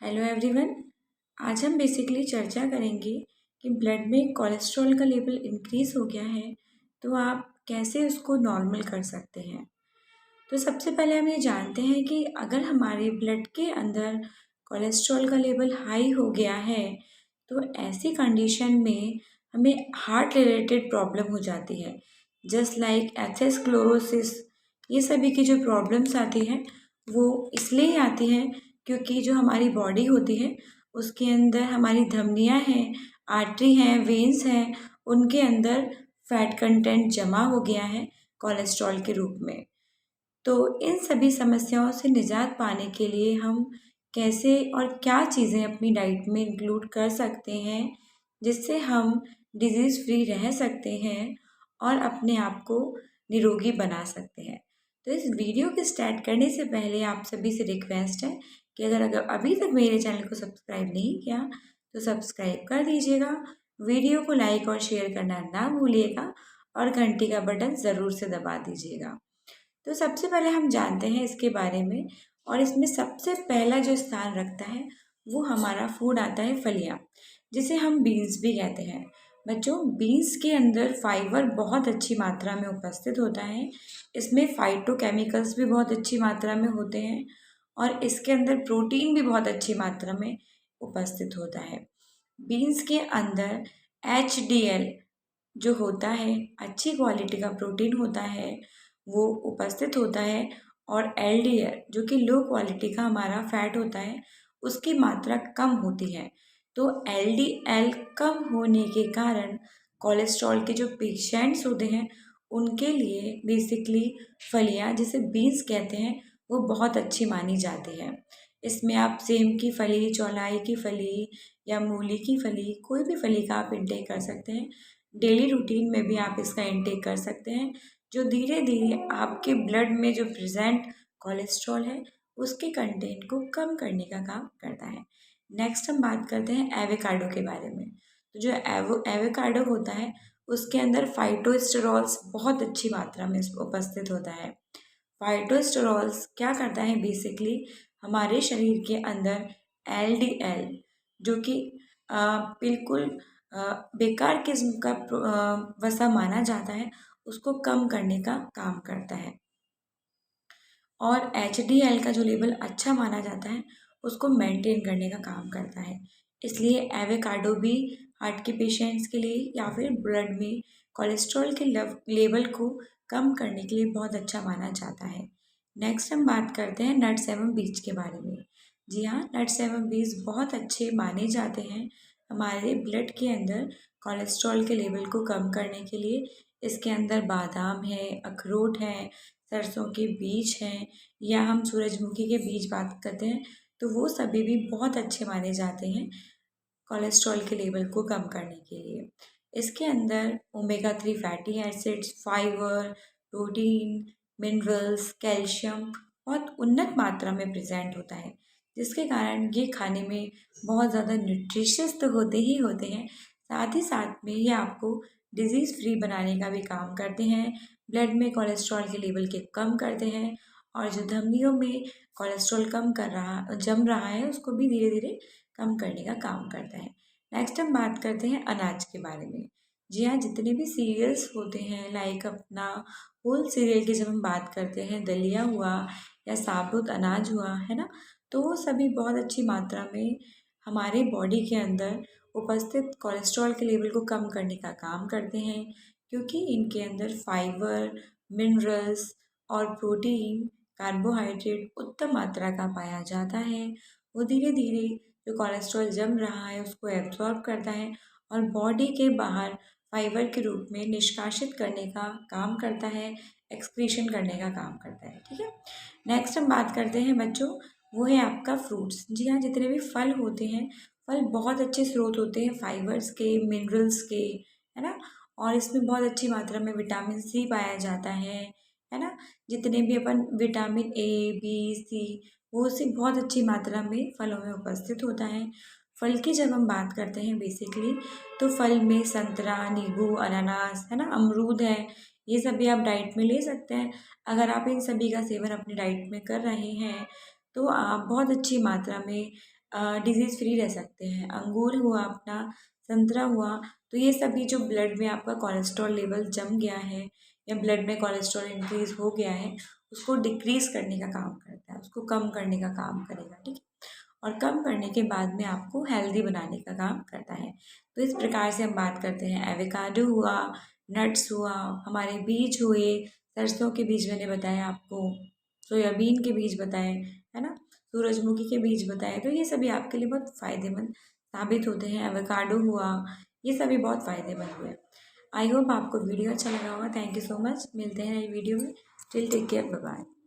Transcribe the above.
Hello everyone. आज हम basically चर्चा करेंगे कि ब्लड में कोलेस्ट्रॉल का लेवल इंक्रीज़ हो गया है तो आप कैसे उसको नॉर्मल कर सकते हैं। तो सबसे पहले हम ये जानते हैं कि अगर हमारे ब्लड के अंदर कोलेस्ट्रॉल का लेवल हाई हो गया है तो ऐसी कंडीशन में हमें हार्ट रिलेटेड प्रॉब्लम हो जाती है, जस्ट लाइक एथेरोस्क्लेरोसिस। ये सभी की जो प्रॉब्लम्स आती हैं वो इसलिए ही आती हैं क्योंकि जो हमारी बॉडी होती है उसके अंदर हमारी धमनियाँ हैं, आर्टरी हैं, वेन्स हैं, उनके अंदर फैट कंटेंट जमा हो गया है कोलेस्ट्रॉल के रूप में। तो इन सभी समस्याओं से निजात पाने के लिए हम कैसे और क्या चीज़ें अपनी डाइट में इंक्लूड कर सकते हैं जिससे हम डिजीज़ फ्री रह सकते हैं और अपने आप को निरोगी बना सकते हैं। तो इस वीडियो के स्टार्ट करने से पहले आप सभी से रिक्वेस्ट है कि अगर अभी तक मेरे चैनल को सब्सक्राइब नहीं किया तो सब्सक्राइब कर दीजिएगा, वीडियो को लाइक और शेयर करना ना भूलिएगा और घंटी का बटन ज़रूर से दबा दीजिएगा। तो सबसे पहले हम जानते हैं इसके बारे में, और इसमें सबसे पहला जो स्थान रखता है वो हमारा फूड आता है फलियाँ, जिसे हम बीन्स भी कहते हैं। बच्चों, बीन्स के अंदर फाइबर बहुत अच्छी मात्रा में उपस्थित होता है, इसमें फाइटोकेमिकल्स भी बहुत अच्छी मात्रा में होते हैं और इसके अंदर प्रोटीन भी बहुत अच्छी मात्रा में उपस्थित होता है। बीन्स के अंदर HDL जो होता है, अच्छी क्वालिटी का प्रोटीन होता है, वो उपस्थित होता है, और LDL जो कि लो क्वालिटी का हमारा फैट होता है उसकी मात्रा कम होती है। तो LDL कम होने के कारण कोलेस्ट्रॉल के जो पेशेंट्स होते हैं उनके लिए बेसिकली फलियाँ, जिसे बीन्स कहते हैं, वो बहुत अच्छी मानी जाती है। इसमें आप सेम की फली, चौलाई की फली या मूली की फली, कोई भी फली का आप इंटेक कर सकते हैं। डेली रूटीन में भी आप इसका इंटेक कर सकते हैं, जो धीरे धीरे आपके ब्लड में जो प्रेजेंट कोलेस्ट्रॉल है उसके कंटेंट को कम करने का काम करता है। नेक्स्ट हम बात करते हैं एवोकाडो के बारे में। तो जो एवोकाडो होता है उसके अंदर फाइटोस्टेरॉल्स बहुत अच्छी मात्रा में उपस्थित होता है। फाइटोस्टेरॉल्स क्या करता है, बेसिकली हमारे शरीर के अंदर LDL जो कि बिल्कुल बेकार किस्म का वसा माना जाता है उसको कम करने का काम करता है, और HDL का जो लेवल अच्छा माना जाता है उसको मेंटेन करने का काम करता है। इसलिए एवोकाडो भी हार्ट के पेशेंट्स के लिए या फिर ब्लड में कोलेस्ट्रॉल के लेवल को कम करने के लिए बहुत अच्छा माना जाता है। नेक्स्ट हम बात करते हैं नट्स एवं बीज के बारे में। जी हाँ, नट्स एवं बीज बहुत अच्छे माने जाते हैं हमारे ब्लड के अंदर कोलेस्ट्रॉल के लेवल को कम करने के लिए। इसके अंदर बादाम है, अखरोट है, सरसों के बीज हैं, या हम सूरजमुखी के बीज बात करते हैं तो वो सभी भी बहुत अच्छे माने जाते हैं कोलेस्ट्रॉल के लेवल को कम करने के लिए। इसके अंदर omega 3 fatty acids, fibre, protein, minerals, calcium बहुत उन्नत मात्रा में प्रेजेंट होता है, जिसके कारण ये खाने में बहुत ज़्यादा न्यूट्रिशियस तो होते ही होते हैं, साथ ही साथ में ये आपको डिजीज़ फ्री बनाने का भी काम करते हैं, ब्लड में कोलेस्ट्रॉल के लेवल के कम करते हैं, और जो धमनियों में कोलेस्ट्रॉल जम रहा है उसको भी धीरे धीरे कम करने का काम करता है। नेक्स्ट हम बात करते हैं अनाज के बारे में। जी हाँ, जितने भी सीरियल्स होते हैं, लाइक अपना होल सीरियल की जब हम बात करते हैं, दलिया हुआ या साबुत अनाज हुआ, है ना, तो वो सभी बहुत अच्छी मात्रा में हमारे बॉडी के अंदर उपस्थित कोलेस्ट्रॉल के लेवल को कम करने का काम करते हैं, क्योंकि इनके अंदर फाइबर, मिनरल्स और प्रोटीन, कार्बोहाइड्रेट उत्तम मात्रा का पाया जाता है। वो धीरे धीरे जो कोलेस्ट्रॉल जम रहा है उसको एब्जॉर्ब करता है और बॉडी के बाहर फाइबर के रूप में निष्कासित करने का काम करता है, एक्सक्रीशन करने का काम करता है। ठीक है, नेक्स्ट हम बात करते हैं बच्चों, वो है आपका फ्रूट्स। जी हाँ, जितने भी फल होते हैं, फल बहुत अच्छे स्रोत होते हैं फाइबर्स के, मिनरल्स के, है ना, और इसमें बहुत अच्छी मात्रा में विटामिन C पाया जाता है ना। जितने भी अपन विटामिन A, B, C, वो से बहुत अच्छी मात्रा में फलों में उपस्थित होता है। फल की जब हम बात करते हैं बेसिकली, तो फल में संतरा, नींबू, अनानास, है ना, अमरूद है, ये सभी आप डाइट में ले सकते हैं। अगर आप इन सभी का सेवन अपनी डाइट में कर रहे हैं तो आप बहुत अच्छी मात्रा में डिजीज़ फ्री रह सकते हैं। अंगूर हुआ अपना, संतरा हुआ, तो ये सभी जो ब्लड में आपका कोलेस्ट्रॉल लेवल जम गया है या ब्लड में कोलेस्ट्रॉल इंक्रीज़ हो गया है, उसको डिक्रीज़ करने का काम करता है, उसको कम करने का काम करेगा, ठीक है। और कम करने के बाद में आपको हेल्दी बनाने का काम करता है। तो इस प्रकार से हम बात करते हैं एवोकाडो हुआ, नट्स हुआ, हमारे बीज हुए, सरसों के बीज मैंने बताया आपको, सोयाबीन के बीज बताए, है ना, सूरजमुखी के बीज बताए, तो ये सभी आपके लिए बहुत फ़ायदेमंद साबित होते हैं। एवोकाडो हुआ, ये सभी बहुत फ़ायदेमंद हुए। आई होप आपको वीडियो अच्छा लगा होगा। Thank you so much. मिलते हैं नई वीडियो में। Till take care, bye bye.